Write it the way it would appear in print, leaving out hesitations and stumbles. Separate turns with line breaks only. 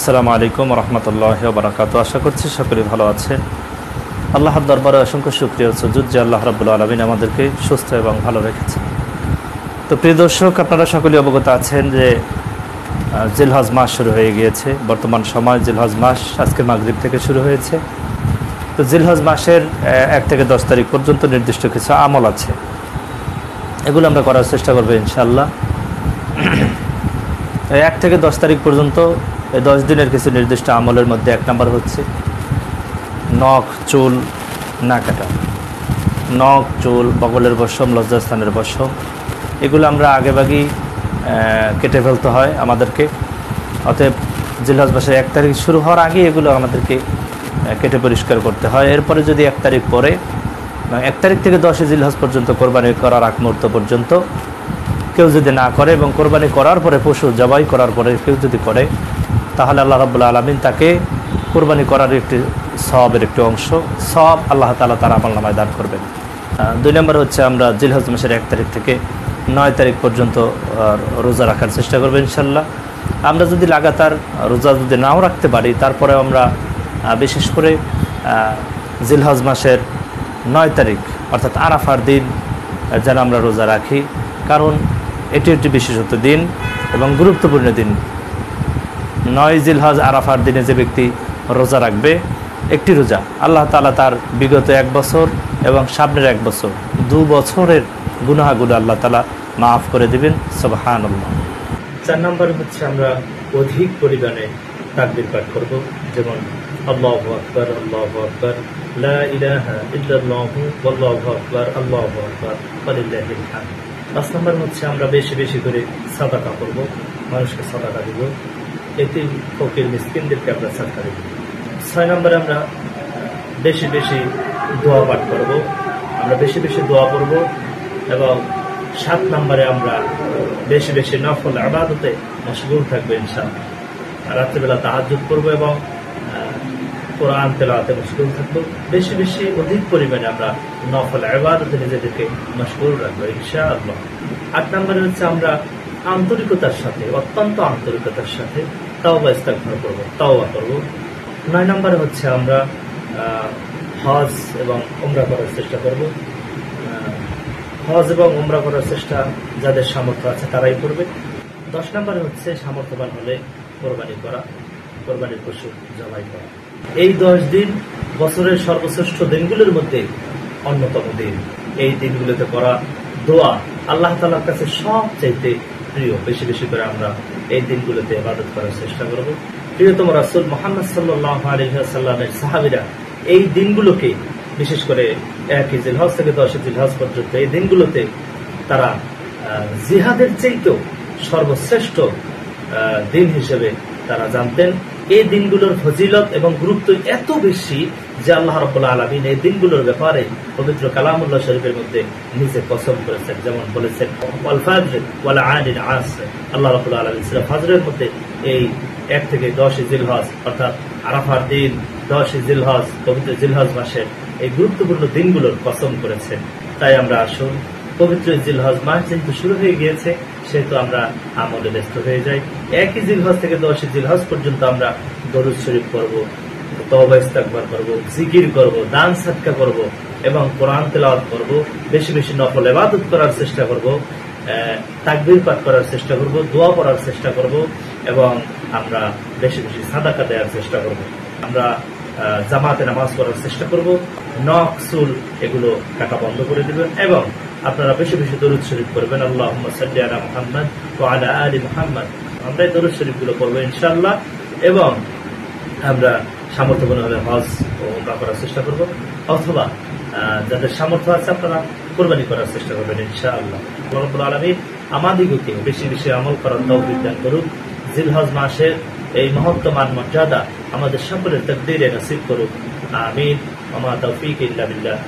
আসসালামু আলাইকুম রহমতুল্লাহি ওয়া বারাকাতুহু। আশা করছি সকলে ভালো আছেন। আল্লাহর দরবারে অসংখ্য শুকরিয়া ও সুজুদ যে আল্লাহ রাব্বুল আলামিন আমাদেরকে সুস্থ এবং ভালো রেখেছেন। তো প্রিয় দর্শক, আপনারা সকলেই অবগত আছেন যে জিলহজ মাস শুরু হয়ে গিয়েছে। বর্তমান সময় জিলহজ মাস আজকে মাগরিব থেকে শুরু হয়েছে। তো জিলহজ মাসের 1 থেকে 10 তারিখ পর্যন্ত নির্দিষ্ট কিছু আমল আছে, এগুলো আমরা করার চেষ্টা করবো ইনশাআল্লাহ। 1 থেকে 10 তারিখ পর্যন্ত এই 10 দিনের কিছু নির্দিষ্ট আমলের মধ্যে 1 নম্বর হচ্ছে নখ চুল না কাটা। নখ চুল, বগলের পশম, লজ্জাস্থানের পশম, এগুলো আমরা আগেভাগেই কেটে ফেলতে হয় আমাদেরকে। অতএব জিলহজ মাসের 1 তারিখ শুরু হওয়ার আগে এগুলো আমাদেরকে কেটে পরিষ্কার করতে হয়। এরপরে যদি 1 তারিখ পরে 1 তারিখ থেকে 10 জিলহজ পর্যন্ত কোরবানি করার আগ মুহূর্ত পর্যন্ত কেউ যদি না করে এবং কোরবানি করার পরে পশু জবাই করার পরে কেউ যদি করে, তাহলে আল্লাহ রাব্বুল আলামিন তাকে কোরবানি করার একটি সওয়াবের একটি অংশ সওয়াব আল্লাহ তাআলা তার আমলনামায় দান করবেন। 2 নম্বর হচ্ছে আমরা জিলহজ মাসের 1 তারিখ থেকে 9 তারিখ পর্যন্ত রোজা রাখার চেষ্টা করব ইনশাআল্লাহ। আমরা যদি লাগাতার রোজা যদি নাও রাখতে পারি, তারপরে আমরা বিশেষ করে জিলহজ মাসের 9 তারিখ অর্থাৎ আরাফার দিন যেন আমরা রোজা রাখি, কারণ এটি একটি বিশেষত দিন এবং গুরুত্বপূর্ণ দিন। 9 জিলহজ আরাফার দিনে যে ব্যক্তি রোজা রাখবে একটি রোজা, আল্লাহ তাআলা তার বিগত 1 বছর এবং সামনের 1 বছর 2 বছরের গুনাহগুলো আল্লাহ তাআলা মাফ করে দিবেন। সুবহানাল্লাহ। 4 নম্বর হচ্ছে আমরা অধিক পরিমাণে তাকবীর পাঠ করব, যেমন আল্লাহু আকবার, আল্লাহু আকবার, লা ইলাহা ইল্লাল্লাহু ওয়াল্লাহু আকবার, আল্লাহু আকবার, ওয়ালিল্লাহিল হামদ। 5 নম্বর হচ্ছে আমরা বেশি বেশি করে সাদাকা করব, মানুষকে সাদাকা দিব, এতিম ফকির মিসকিনদেরকে আমরা সাদাকা দিব। 6 নম্বরে আমরা বেশি বেশি দোয়া পাঠ করব, আমরা বেশি বেশি দোয়া করব। এবং 7 নম্বরে আমরা বেশি বেশি নফল ইবাদতে মশগুল থাকবো ইনশাআল্লাহ। রাত্রিবেলা তাহাজ্জুদ করব এবং কোরআন তেলাওয়াতে মশগুল থাকবো। বেশি বেশি অধিক পরিমাণে আমরা নফল ইবাদতে নিজেদেরকে মশগুল রাখবো ইনশাআল্লাহ। 8 নম্বরে হচ্ছে আমরা আন্তরিকতার সাথে, অত্যন্ত আন্তরিকতার সাথে তাওবা ইস্তিগফার করব, তাওবা করব। 9 নম্বরে হচ্ছে আমরা হজ এবং উমরা করার চেষ্টা করব। হজ এবং উমরা করার চেষ্টা যাদের সামর্থ্য আছে তারাই করবে। 10 নম্বরে হচ্ছে সামর্থ্যবান হলে কোরবানি করা, কোরবানির পশু জবাই করা। এই 10 দিন বছরের সর্বশ্রেষ্ঠ দিনগুলোর মধ্যে অন্যতম দিন। এই দিনগুলোতে করা দোয়া আল্লাহ তাআলার কাছে সবচাইতে প্রিয়। বেশি বেশি করে আমরা এই দিনগুলোতে ইবাদত করার চেষ্টা করব। প্রিয়তম রাসূল মুহাম্মদ সাল্লাল্লাহু আলাইহি ওয়াসাল্লামের সাহাবীরা এই দিনগুলোকে, বিশেষ করে 1 জিলহজ থেকে 10 জিলহজ পর্যন্ত এই দিনগুলোতে তারা জিহাদের চাইতেও সর্বশ্রেষ্ঠ দিন হিসেবে তারা জানতেন। এই দিনগুলোর ফজিলত এবং গুরুত্ব এত বেশি যে আল্লাহ রাব্বুল আলামিন এই দিনগুলোর ব্যাপারে পবিত্র কালামুল্লাহ শরীফের মধ্যে নিজে কসম করেছেন। যেমন বলেছেন ওয়াল ফাজর ওয়াল আনিল আসর, আল্লাহ রাব্বুল আলামিন সূরা ফাজরের মধ্যে এই 1 থেকে 10 জিলহজ অর্থাৎ আরাফার দিন, 10 জিলহজ, পবিত্র জিলহজ মাসের এই গুরুত্বপূর্ণ দিনগুলোর কসম করেছেন। তাই আমরা আসুন, পবিত্র জিলহজ মাস যেহেতু শুরু হয়ে গিয়েছে সেহেতু আমরা আমলে ব্যস্ত হয়ে যাই। 1 জিলহজ থেকে 10 জিলহজ পর্যন্ত আমরা দরুদ শরীফ পড়ব, তওবা ইস্তিগফার করব, জিকির করব, দান সাদকা করব এবং কোরআন তেলাওয়াত করব। বেশি বেশি নফল ইবাদত করার চেষ্টা করব, তাকবীর পাঠ করার চেষ্টা করব, দোয়া করার চেষ্টা করব এবং আমরা বেশি বেশি সাদাকা দেওয়ার চেষ্টা করব। আমরা জামাতে নামাজ পড়ার চেষ্টা করব। নখ চুল এগুলো কাটা বন্ধ করে দিবেন এবং আপনারা বেশি বেশি দরুদ শরীফ করবেন। আল্লাহুম্মা সাল্লি আলা মুহাম্মাদ ওয়া আলা আলি মুহাম্মাদ। আমরা এই দরুদ শরীফগুলো পড়বো ইনশাআল্লাহ এবং আমরা সামর্থ্যবান হলে হজ ও উমরা করার চেষ্টা করব, অথবা যাদের সামর্থ্য আছে আপনারা কোরবানি করার চেষ্টা করবেন ইনশাআল্লাহ। আল্লাহ রাব্বুল আলামিন আমাদিগকে বেশি বেশি আমল করার তৌফিক দান করুন। জিলহজ মাসের এই মহত্তমান মর্যাদা আমাদের সকলের তাকদীরে নসিব করুন। আমিন। ওয়া মা তাওফীক ইল্লা বিল্লাহ।